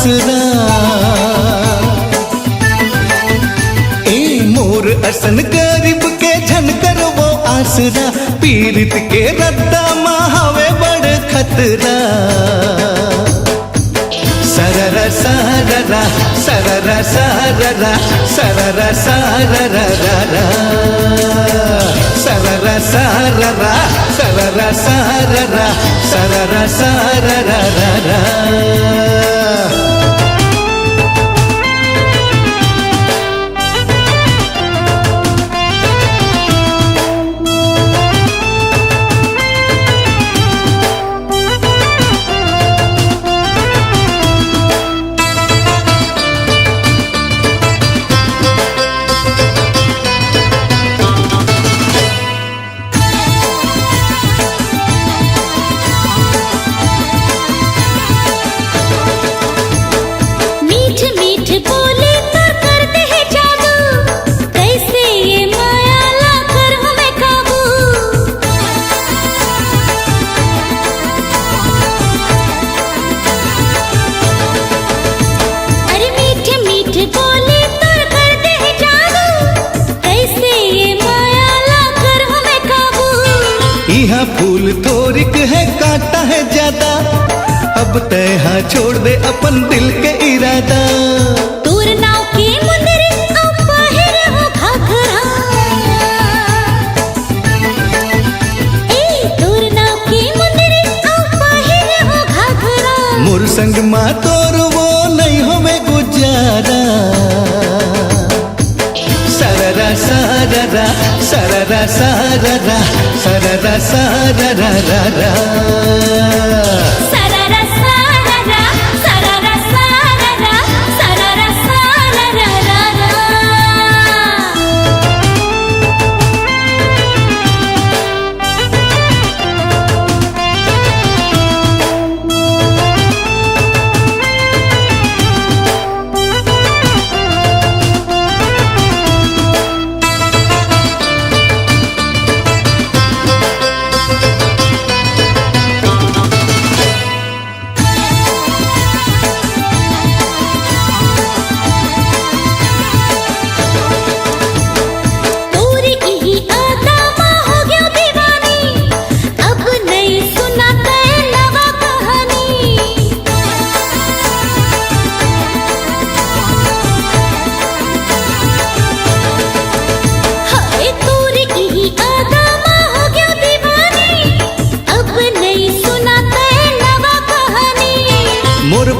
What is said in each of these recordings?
आसरा। ए मोर असन गरीब के झनकर वो आसरा, पीड़ित के रद्दा महावे बड़ खतरा। सररा सररा सररा सररा सररा सररा सररा सररा सररा सररा सररा सररा। यहाँ फूल थोरिक है कांटा है ज्यादा, अब तय छोड़ दे अपन दिल के इरादा। तोर नाव की मुंदरी अब बाहर हो घाघरा, ए तोर नाव की मुंदरी अब बाहर हो घाघरा। मोर संग मा तोर वो नहीं होवे गुजारा। सररा सररा सररा सररा सररा सररा सररा सररा सररा सररा सररा सररा।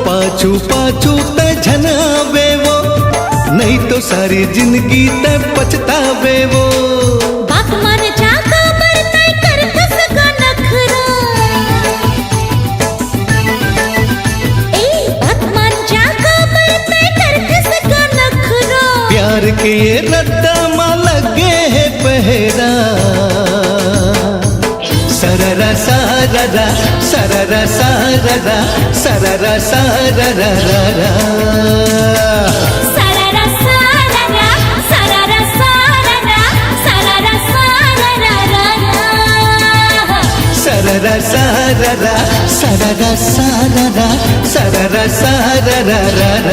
पाछू पाछू ते झनावे वो, नहीं तो सारी जिंदगी ते पछतावे वो। बात मान जा खबर तय कर कस का नखरा, ए बात मान जा खबर तय कर कस का नखरा। प्यार के ये रद्दा मा लगे है पहरा। सररा सररा सररा सररा सररा सररा सररा सररा सररा सररा सररा सररा सररा सररा सररा सररा सररा।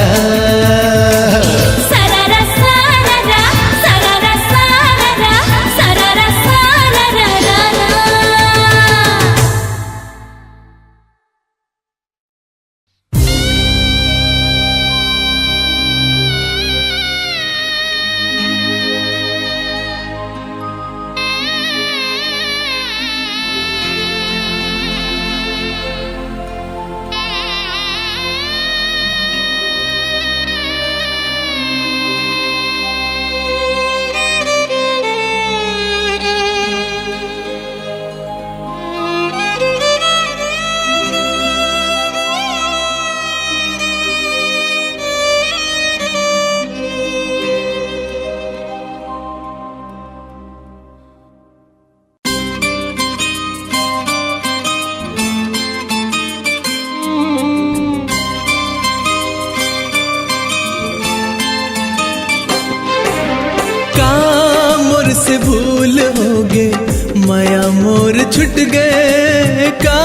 माया मोर छुट गए का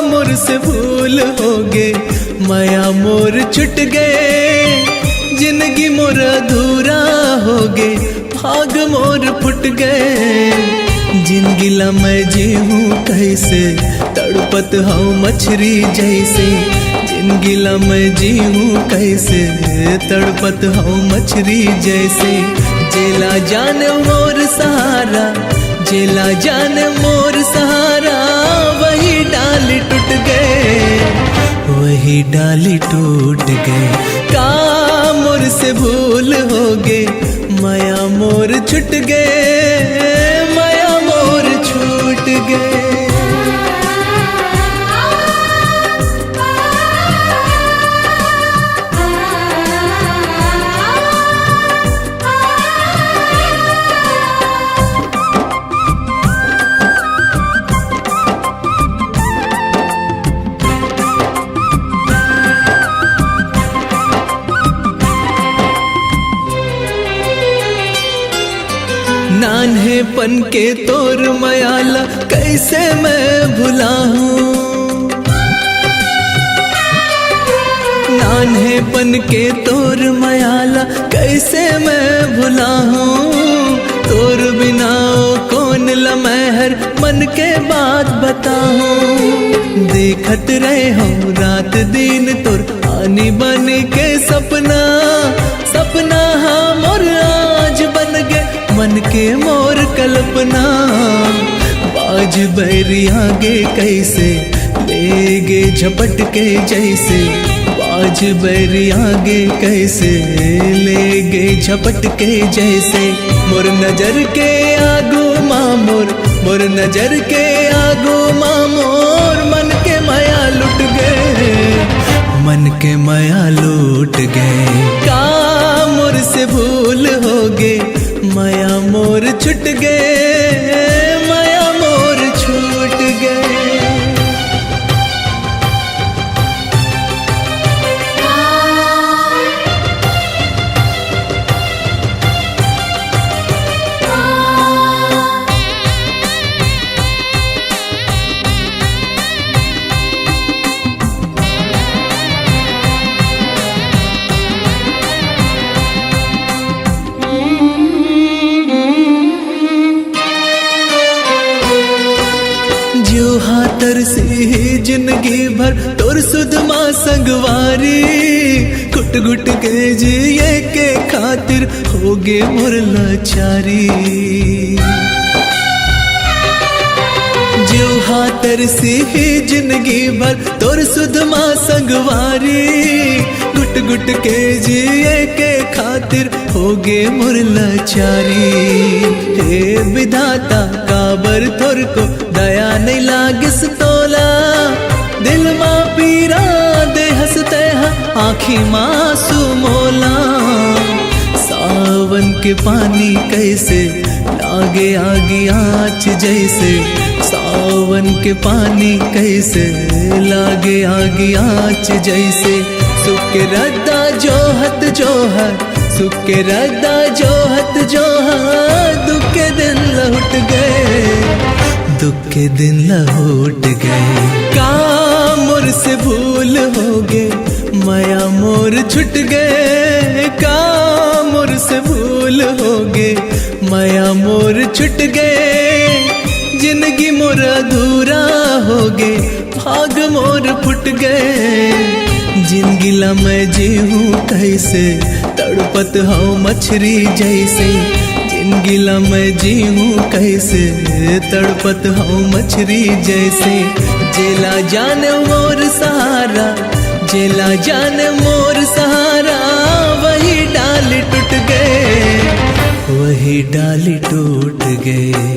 मोर से भूल हो गे, माया मोर छुट गए जिंदगी मोर अधूरा हो गे, भाग मोर फुट गए। जिंदगी ला मैं जीऊँ कैसे तड़पत हूँ मछली जैसे, जिंदगी ला मैं जीऊँ कैसे तड़पत हूँ मछली जैसे। जेला जान मोर सहारा, जेला जान मोर सहारा, वही डाली टूट गए, वही डाली टूट गए। का मोर से भूल हो गे, माया मोर छुट गए, माया मोर छूट गए। नान्हेपन के तोर मयाला कैसे मैं भुला हूँ, नान्हेपन के तोर मयाला कैसे मैं भुला हूँ। तोर बिना कौन लमहर मन के बात बताऊँ, देखत रहे हूँ रात दिन तोर आनी बन के सपना, सपना हाँ मोर आज बन गए मन के मोर कल्पना। बाज बैरी आगे कैसे ले गे झपट के जैसे, बाज बैरी आगे कैसे ले गे झपट के जैसे। मोर नजर के आगू मामोर, मोर नजर के आगू मामोर, मन के माया लुट गए, मन के माया लूट गए। का मोर से भूल हो गे, माया मोर छुट गए, माया मोर छूट गए। तरसी जिंदगी भर तोर सुधमा संगवारी, घुट घुट के जिए के खातिर होगे मोर लाचारी। जो हाथर से जिंदगी भर तोर सुधमा संगवारी, घुट घुट के जिए के खातिर होगे मोर लाचारी। हे विधाता काबर थोर को दया नहीं लागिस तोला, दिल माँ पीरा दे हंसते हैं आँखी मासू मोला। सावन के पानी कैसे लागे आगे आँच जैसे, सावन के पानी कैसे लागे आगे आँच जैसे। सुख के रद्दा जोहत जोहर, सुख के रद्दा जोहत जोहर, दुख के दिन लौट गए, दुख के दिन लौट गए। का मोर से भूल हो गे, माया मोर छुट गए। का मोर से भूल हो गे, माया मोर छुट गए। जिंदगी मोर अधूरा हो गे, भाग मोर फुट गए। जिंदगी ला मैं जीऊँ कैसे तड़पत हूँ मछली जैसे, जिंदगी ला मैं जीऊँ कैसे तड़पत हूँ मछली जैसे। जेला जान मोर सहारा, जेला जान मोर सहारा, वही डाली टूट गए, वही डाली टूट गए।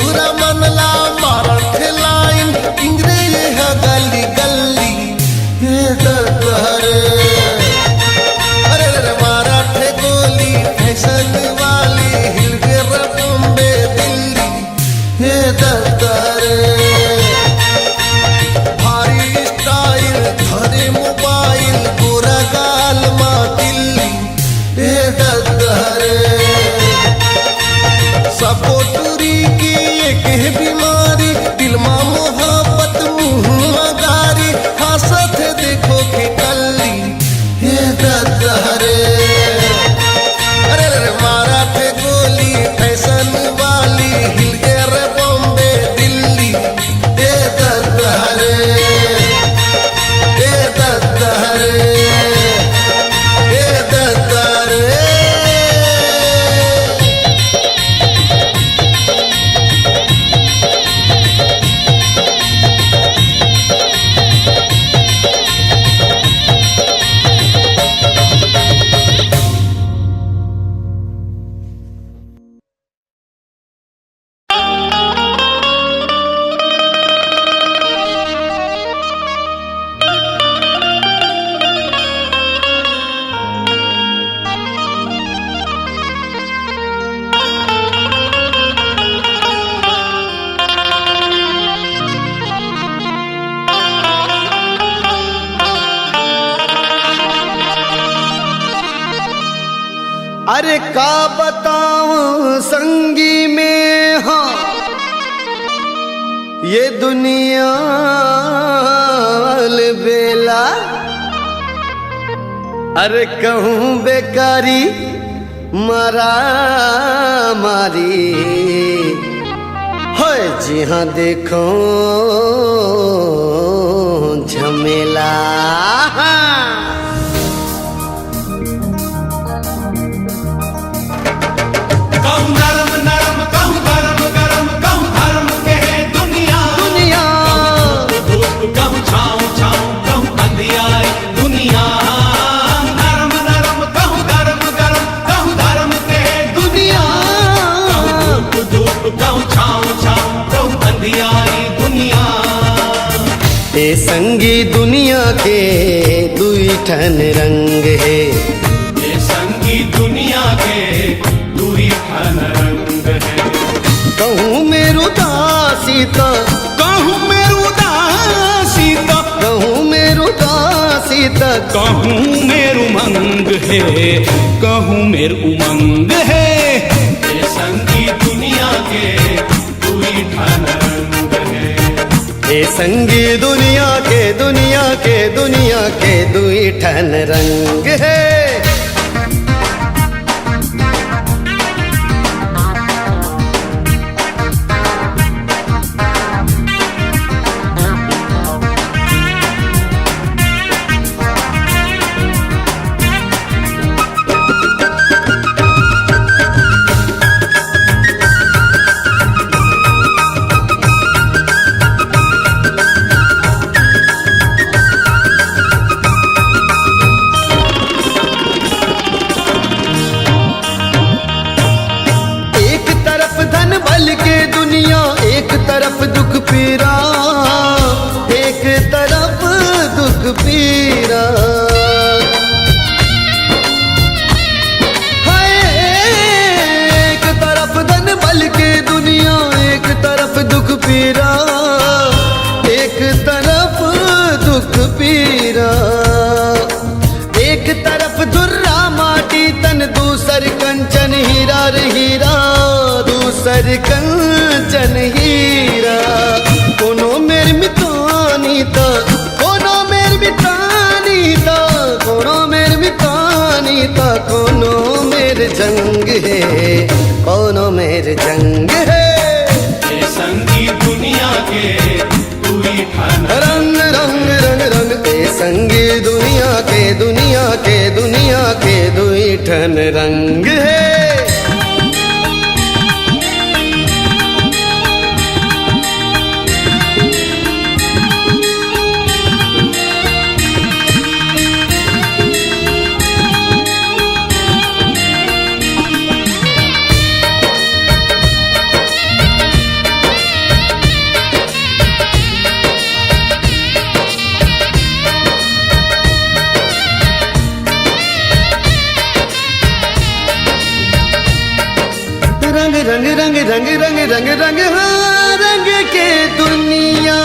पूरा मनला मारत लाइन इंग्रेज है गली गली हे दत्तहरे अरे रे मारत गोली फैशन वाली हिल के बॉम्बे दिल्ली हे दत्तहरे भारी स्टाइल धरे मोबाइल गोरा गाल माँ दिल्ली हे दत्तहरे सपोटूरी की एक है बीमारी दिल में मोहब्बत मुँह मगारी हंसत देखो के कल्ली हे दत्तहरे अरे रे मारा थे गोली फैशन वाली हिल के रे बॉम्बे दिल्ली हे दत्तहरे हे दत्तहरे हे दत्तहरे अरे का बताऊं संगी में हाँ ये दुनिया बेला अरे कहूँ बेकारी मरा मारी है जी हाँ देखो झमेला ए संगी दुनिया के दुई ठन रंग है ये संगी दुनिया के दुई ठन रंग है कहूँ मेरू दासी तो कहूँ मेरू दासी तो कहूँ मेरू दासी तो कहूँ मेरू मंग है कहूँ मेरू उमंग है ये संगी दुनिया के दुई ठन रंग है ए संगी दुनिया के दुनिया के दुनिया के दुई ठन रंग है पीरा एक तरफ दुख पीरा है एक तरफ धन बल के दुनिया एक तरफ दुख पीरा एक तरफ दुख पीरा एक तरफ धुर्रा माटी तन दूसर कंचन हीरा रे हीरा दूसर कंचन हीरा कोनो मेर मितानी ता कोनो मेर मितानी ता कोनो मेर मितानी ता कोनो मेर जंग है कोनो मेर जंग है ये संगी दुनिया के दुई ठन रंग रंग रंग रंग ए संगी दुनिया के दुनिया के दुनिया के दुई ठन रंग है रंग रंग रंग रंग हाँ रंग के दुनिया।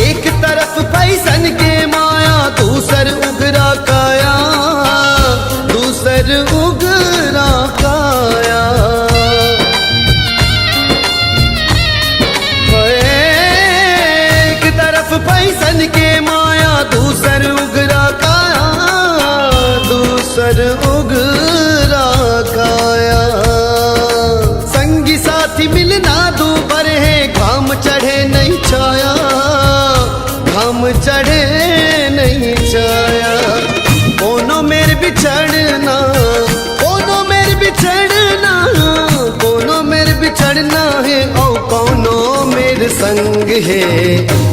एक तरफ फैशन के माया, दूसर उगरा काया, दूसर उगरा काया। एक तरफ फैशन के माया, दूसर उगरा काया, दूसर उगरा काया। संगी साथी मिलना दूभर है, घाम चढ़े नहीं छाया, घाम चढ़े नहीं छाया। कोनो मेरे बिछड़ना, कोनो मेरे बिछड़ना, कोनो मेरे बिछड़ना है, और कोनो मेरे संग है,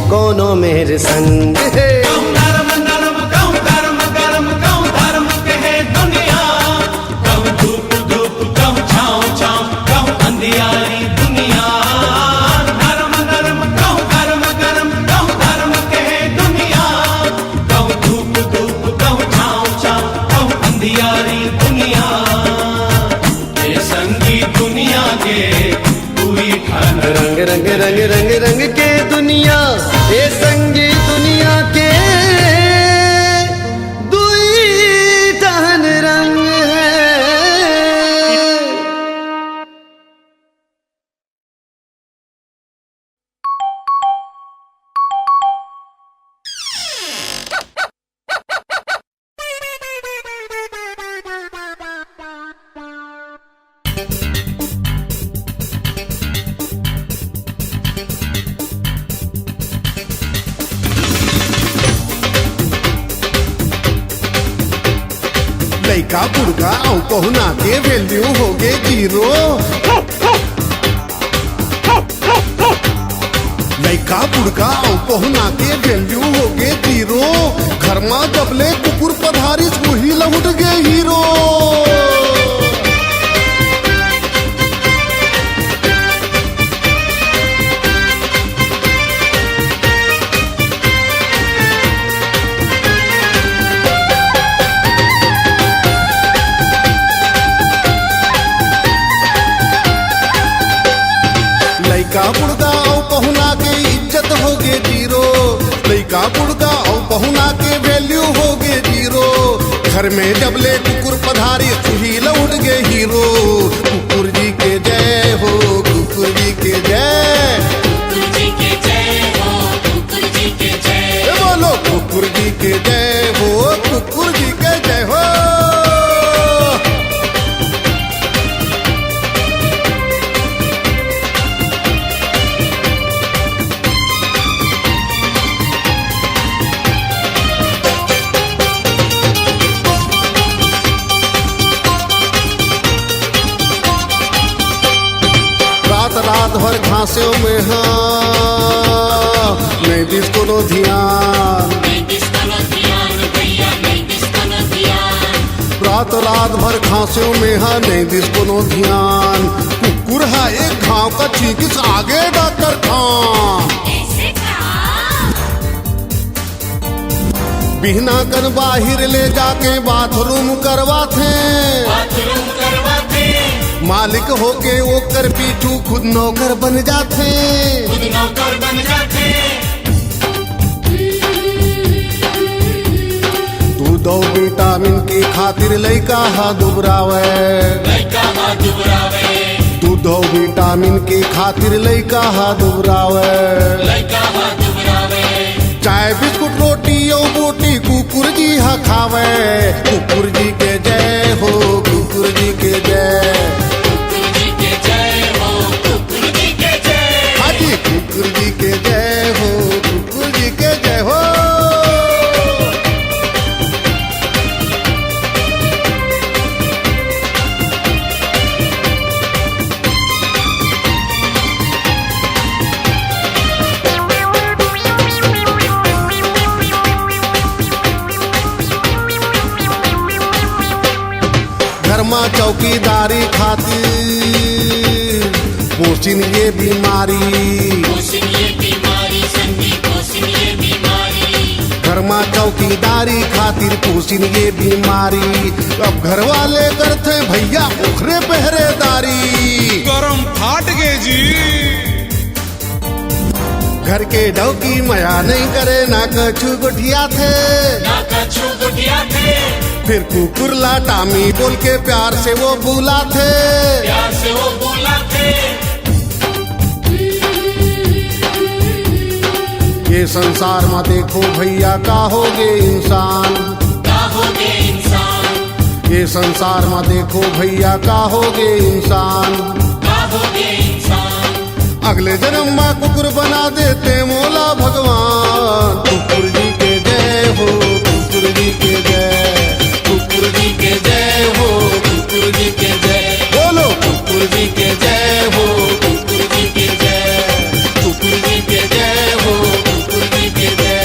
कोनो मेरे संग है। नरम नरम कहूँ गरम गरम कहूँ धर्म कहे दुनिया, कहूँ धूप धूप कहूँ छाँव छाँव कहूँ अंधियारी दुनिया। नरम नरम कहूँ गरम गरम कहूँ धर्म कहे दुनिया, कहूँ धूप धूप कहूँ छाँव छाँव कहूँ अंधियारी दुनिया। ये संगी दुनिया के पूरी ठान रंग रंग रंग रंग रंग के दुनिया, ये संगी दुनिया के दुई टहन रंग है। लइका बुढ़का औ पहुना के वैल्यू होगे जीरो। लइका बुढ़का औ पहुना के वैल्यू होगे जीरो। घर में जबले कुकुर पधारिस वही लौट गे हीरो। लइका बुढ़गा औ पहुना के इज्जत होगे जीरो। लइका बुढ़गा औ पहुना के वैल्यू होगे जीरो। घर में जबले कुकुर पधारी सुही लौट गे हीरो। कुकुर जी के जय हो, कुकुर जी के जय, कुकुर जी के जय हो, कुकुर जी के जय। ए बोलो कुकुर जी के जय हो, कुकुर जी के जय हो। रात भर घासों में हाँ नहीं दिस कोनो ध्यान। नहीं दिसको ध्यान भैया, नहीं दिसको ध्यान। रात भर घासों में हाँ नहीं दिस कोनो ध्यान। कुकुर है एक घाव का चीकिस आगे डॉक्टर खान। ऐसे कहा बिहना कन बाहिर ले जाके बाथरूम करवाते। बाथरूम करवाते, मालिक होके वो कर पीछू खुद नौकर बन जाते। खुद नौकर बन जाते। दूध और विटामिन की खातिर लइका हा दुबरावे। लइका हा दुबरावे, दूध और विटामिन की खातिर लइका हा दुबरावे। लइका हा दुबरावे। चाय बिस्कुट रोटी और बोटी कुकुर जी हा खावे। कुकुर जी के जय हो, कुकुर जी के जय, कुकुर जी के जय हो, कुकुर जी के जय। हाजी कुकुर जी के जय हो, कुकुर जी के जय हो। घर में चौकीदारी खातिर पोषिन ये बीमारी। पोषिन ये बीमारी, संगी पोषिन ये बीमारी। घर में चौकीदारी खातिर पोषिन ये बीमारी। अब घर वाले करते भैया उखरे पहरेदारी। गरम फाट गए जी। घर के डौकी मया नहीं करे ना कछु गुठिया थे, ना कछु गुटिया थे, फिर कुकुर लाटामी बोल के प्यार से वो बुला थे। प्यार से वो बोला थे। ये संसार में देखो भैया का होगे इंसान, का होगे इंसान, ये संसार में देखो भैया का होगे इंसान। का होगे इंसान। अगले जन्म में कुकुर बना देते मोला भगवान। कुकुर जी के जय हो, कुकुर जी के जय, कुकुर जी के जय हो, कुकुर जी के जय, बोलो कुकुर जी के जय हो, कुकुर जी के जय, कुकुर जी के जय हो, कुकुर जी के जय,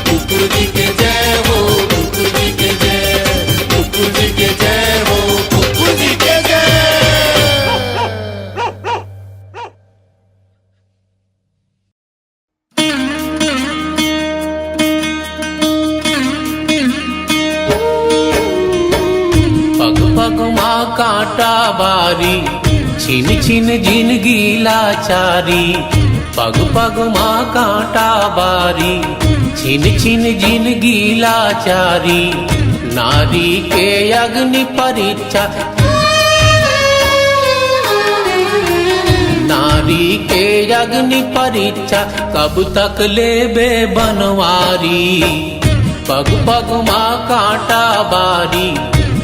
कुकुर जी के जय हो, कुकुर जी के जय, कुकुर जी के जय हो, कुकुर जी के जय। पग पग माँ कांटा बारी, छिन छिन जिनगी लाचारी। पग पग माँ कांटा बारी, छिन छिन जिनगी लाचारी। नारी के अग्नि परीक्षा, नारी के अग्नि परीक्षा कब तक लेबे बनवारी। पग पग माँ कांटा बारी,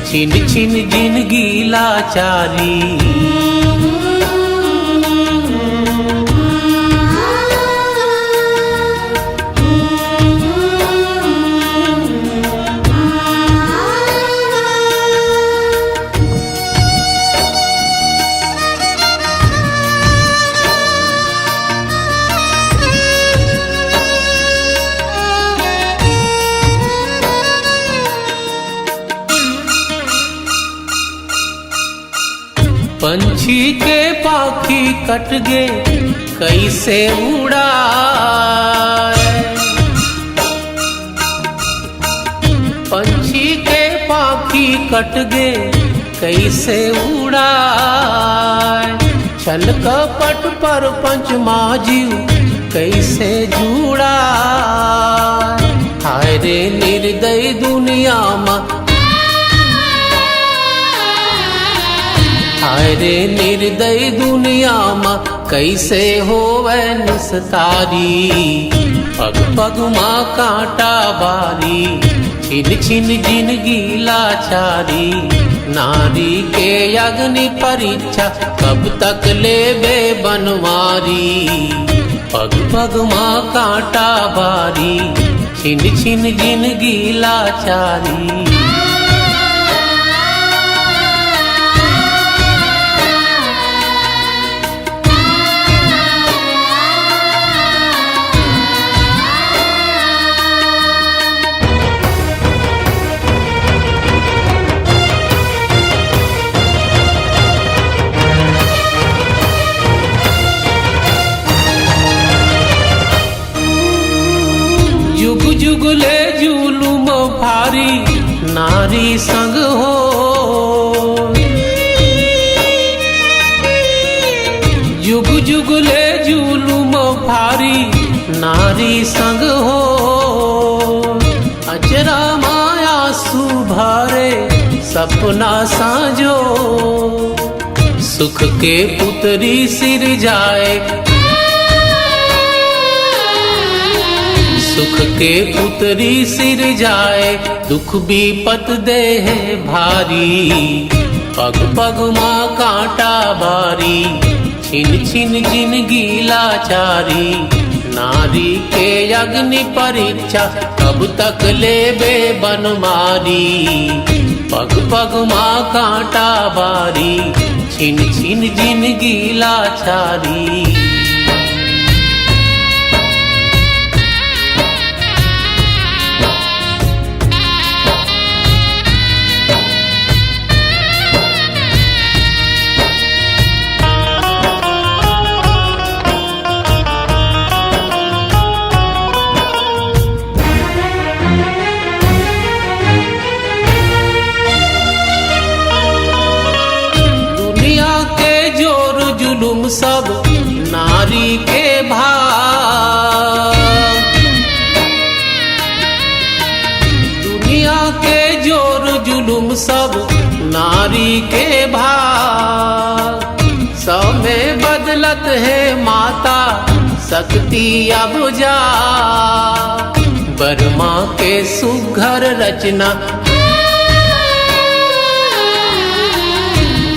छिन छिन जिनगी लाचारी। पंछी के पाखी कट गे कैसे उड़ाए। पंछी के पाखी कट गे कैसे उड़ाए। छल कपट पर पंचमा जीव कैसे जुड़ा। हाय रे निर्दय दुनिया में, हाय रे निर्दय दुनिया में कैसे होवे निस्तारी। पग पग माँ कांटा बारी, छिन छिन जिनगी लाचारी। नारी के अग्नि परीक्षा कब तक लेबे बनवारी। पग पग माँ कांटा बारी, छिन छिन जिनगी लाचारी। जुग जुग ले जुलुम भारी, नारी संग हो। जुग जुग ले जुलुम भारी, नारी संग हो। अचरा माया सुभारे सपना साजो। सुख के पुतरी सिर जाए, सुख के पुतरी सिर जाए। दुख विपत देह भारी। पग पग माँ कांटा बारी, छिन छिन जिनगी लाचारी। नारी के अग्नि परीक्षा कब तक लेबे बनमारी। पग पग माँ कांटा बारी, छिन छिन जिनगी लाचारी। शक्ति अब जा बर्मा के सुघर रचना,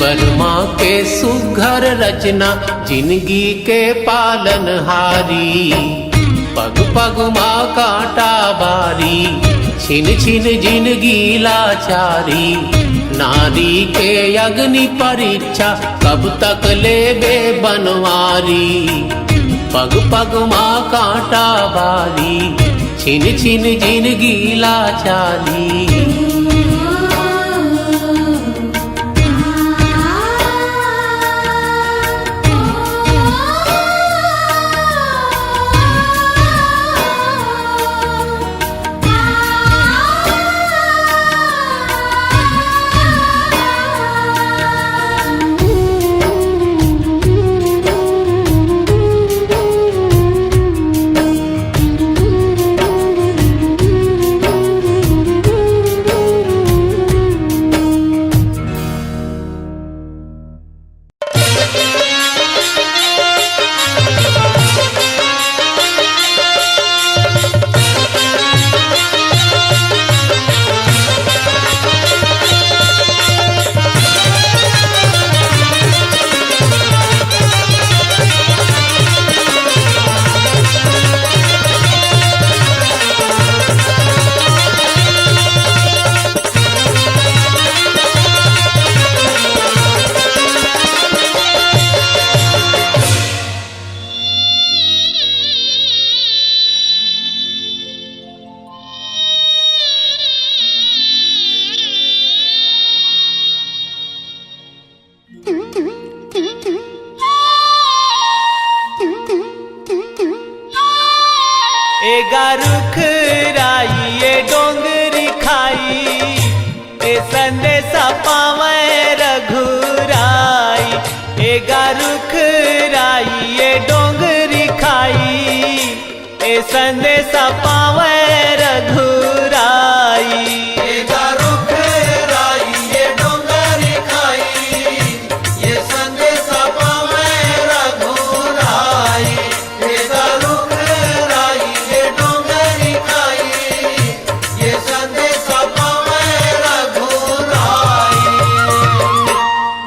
बर्मा के सुघर रचना जिंदगी के पालनहारी। पग पग माँ कांटा बारी, छिन छिन जिंदगी लाचारी। नारी के अग्नि परीक्षा कब तक लेबे बनवारी। पग पग माँ कांटा बारी, छिन छिन जिंदगी लाचारी। एगा रुख राई ये डोंगरी खाई, ए संदेशा पावे रघुराई। एगा रुख राई ये डोंगरी खाई, ए संदेशा पावे रघुराई। एगा रुख राई ये डोंगरी खाई, ये संदेशा पावे रघुराई। एगा रुख राई ये डोंगरी खाई, ये संदेशा पावे रघुराई।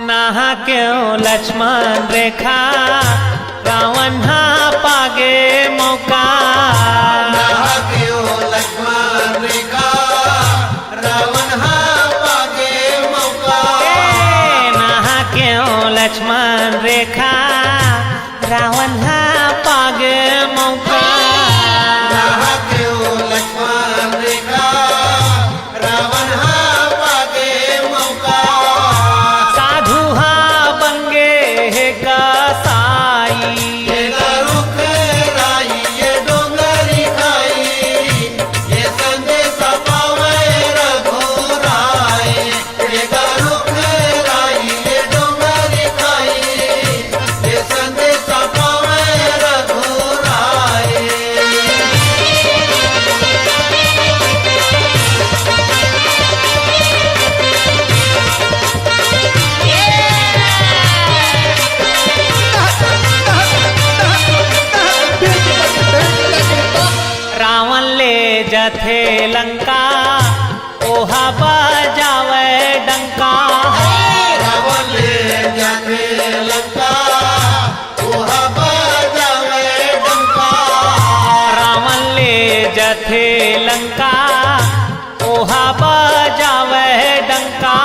नहा क्यों लक्ष्मण रेखा, रावण हा पागे मौका। नहा क्यों लक्ष्मण रेखा, रावण हा पागे मौका। नहा क्यों लक्ष्मण रेखा, रावण हा पागे मौका। नहा क्यों लक्ष्मण रेखा, रावण हा पागे मौका। साधु हा बंगे हे कसाई। एगा रुख राई ये डोंगरी खाई, ये संदेशा पावे रघुराई। एगा रुख राई ये डोंगरी खाई, ये संदेशा पावे रघुराई। रावण ले जथे लंका, ओहा बजावे डंका। रावण ले जाते लंका, ओहा बजावे डंका। रावण ले जथे लंका, ओहा बजावे डंका।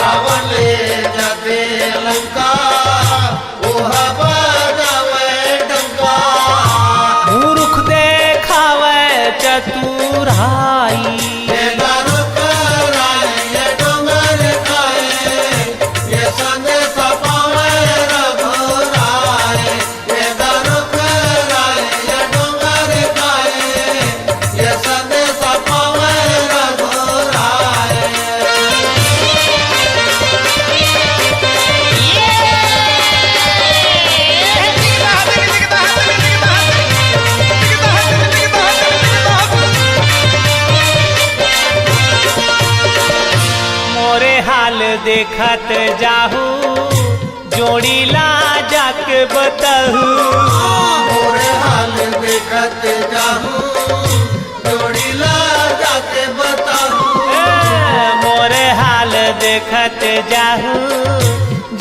रावण ले जाते लंका, ओहा बजावे डंका। मूर्ख देखावे चतुराई। एगा रुख राई ये डोंगर खाए, ये संदेशा पावे रघुराई। एगा रुख राई ये डोंगर खाए, ये संदेशा पावे रघुराई। मोरे हाल देखत जाहू, जोड़ी ला जाके बताहू। मोरे जाहूं जोड़ीला जाके बताऊं मोरे हाल देखत जाहू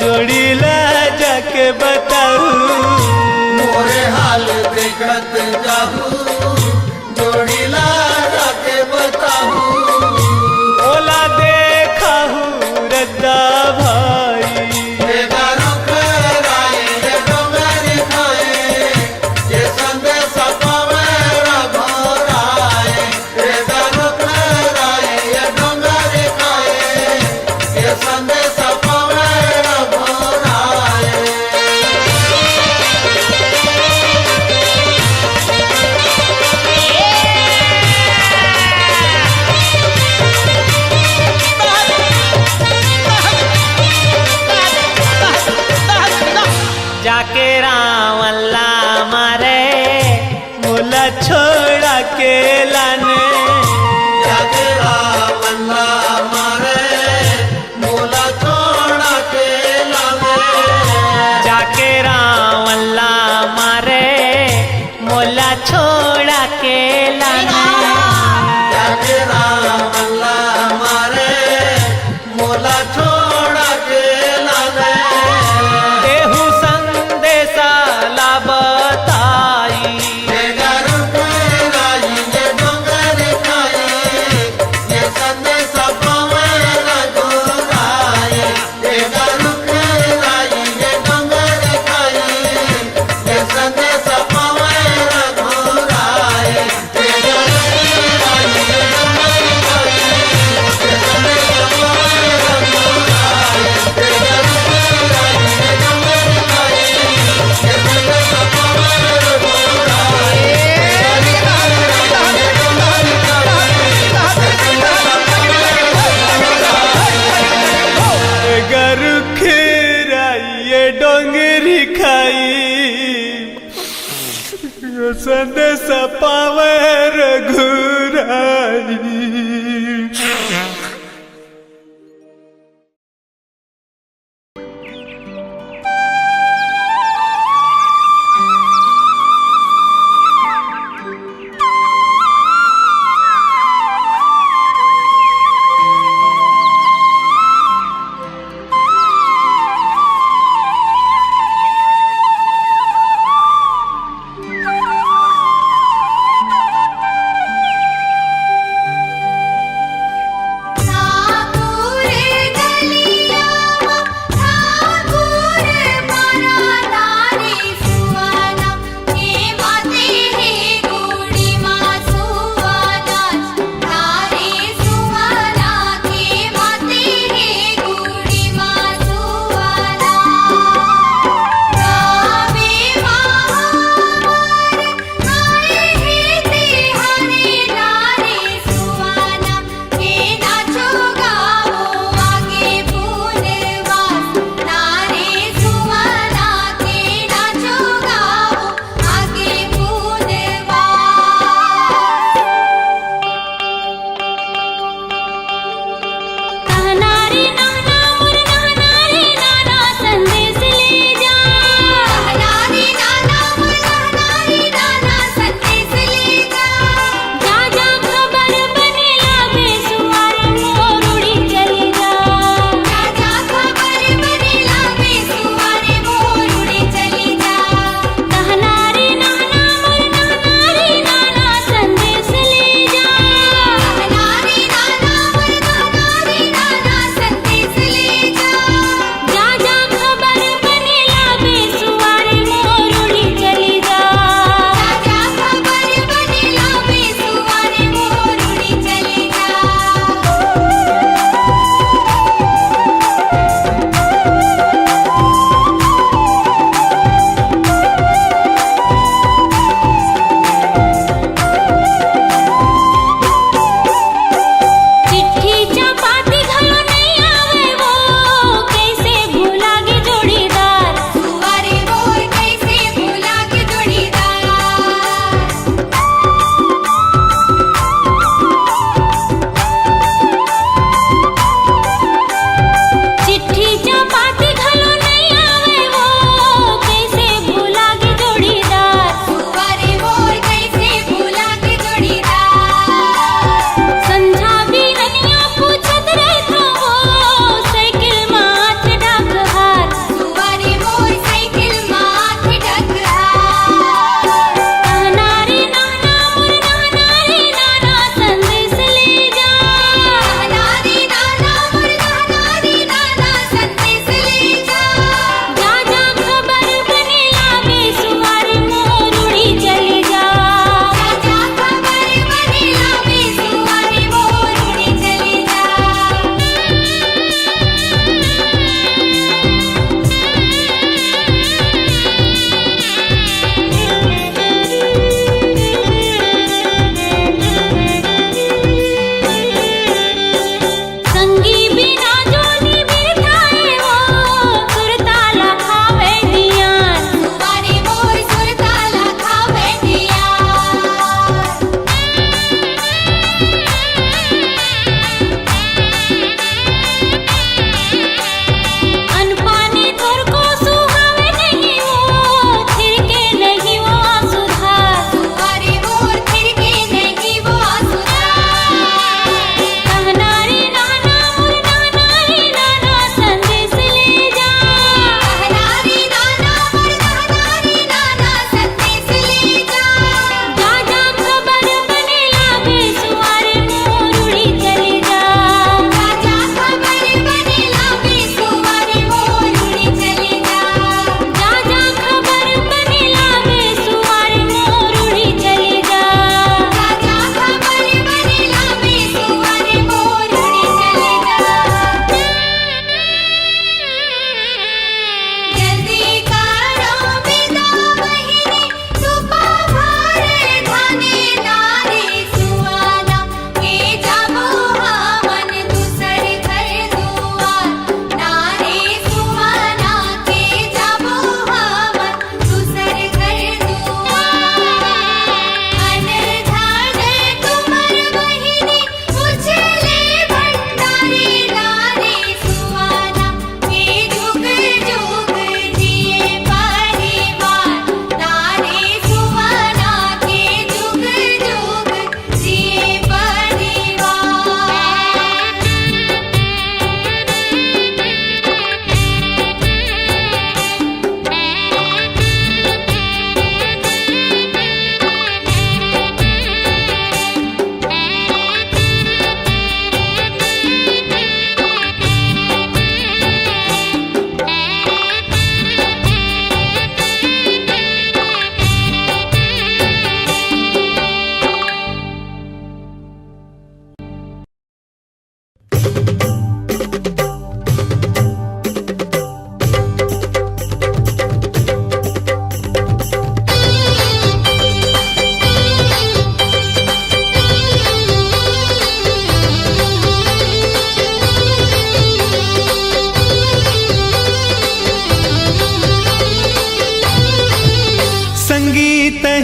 जोड़ीला जाके बताऊ मोरे हाल देखत जाहूं जोड़ीला जाके बताऊं ओला देखहू रद्दा भाई तेरा रुख राय ये डोंगर खाए ये संदेश पावे रघोराए तेरा रुख राय ये डोंगर खाए ये संदेश पावे रघोराए जाके रावल्ला मारे मुला छोड़ा के लाने जाके रावल्ला मारे मोला छोड़ा के लावे जाके रावल्ला मारे मोला छोड़ा के लाने जाके रावल्ला मारे मोला छोड़ा के लावे देहू संदेशा ला बताई तेरा रुख राय ये डोंगर खाए ये संदेश पावे रघोराए तेरा रुख राय ये डोंगर खाए ये संदेश पावे रघोराए तेरा रुख राय ये डोंगर खाए ये संदेश पावे रघोराए तेरा रुख राय ये डोंगर खाए ये संदेश पावे गर खेराइए डोंगरी खाई संदेश पावे रघुराई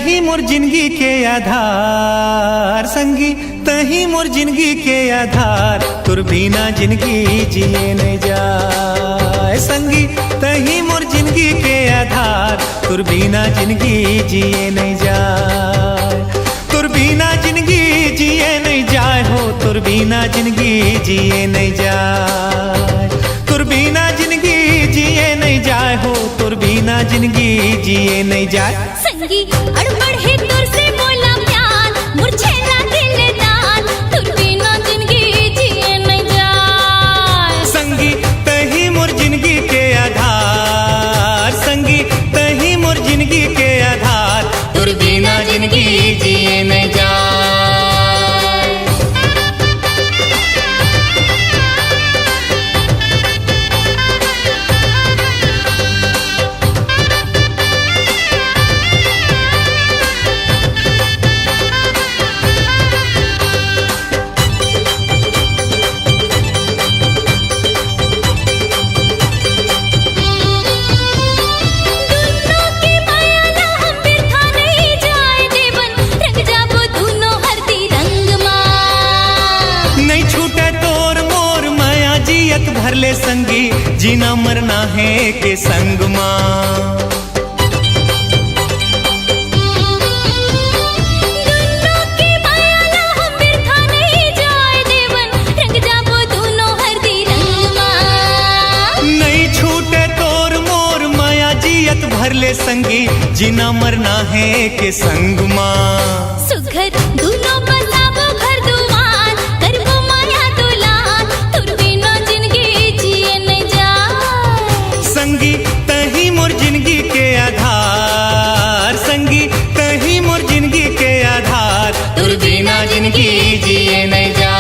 तही मोर जिंदगी के आधार संगी तही मोर जिंदगी के आधार तुर बिना जिंदगी जिए नहीं जाए संगी तही मोर जिंदगी के आधार तुर बिना जिंदगी जिए नहीं जाए तुर बिना जिंदगी जिए नहीं जाए हो तुर बिना जिंदगी जिए नहीं जाए तुर बिना जिंदगी जिए नहीं जाए हो तुर बिना जिंदगी जिए नहीं जाए संगी अड़बड़ है तुर से बोला प्यार मुरझेला दिल दान तुर बिना जिंदगी जिए नहीं जाए संगी तही मोर जिंदगी के आधार संगी तही मोर जिंदगी के आधार तुर बिना जिंदगी जिए नहीं जाए भरले संगी जीना मरना है के संग माँ नहीं छूटे तोर मोर माया जियत भरले संगी जीना मरना है के संग माँ सुघर दोनों बसावो घर दुआर करबो माया दुलार तुर बिना जिंदगी जिए नहीं जाए संगी तही मोर जिंदगी के आधार संगी तही मोर जिंदगी के आधार तुर बिना जिंदगी जिए नहीं जाए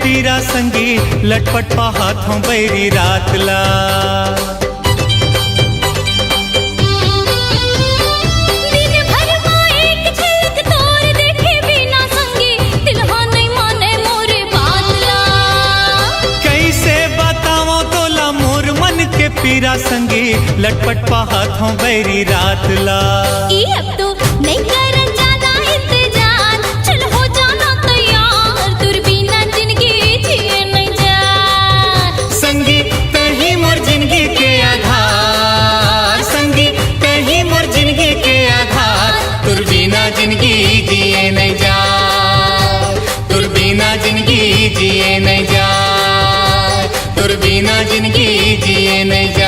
पीरा संगी लटपट पा हाथों बैरी रात ला दिन भर एक झलक तोर देखे बिना संगी दिल हो नहीं माने मोरे बात ला कैसे बताओ तोला मोर मन के पीरा संगी लटपट पा हाथों बैरी रात ला अब तो नहीं कर ज्यादा इंतजार चल हो जाना तैयार तुर बिना जिंदगी जिए नहीं जाए संगी तही मोर जिंदगी के आधार संगी तही मोर जिंदगी के आधार तुर बिना जिंदगी जिए नहीं जाए तुर बिना जिंदगी जिए नहीं जाए तुर बिना जिंदगी जिए नहीं जाए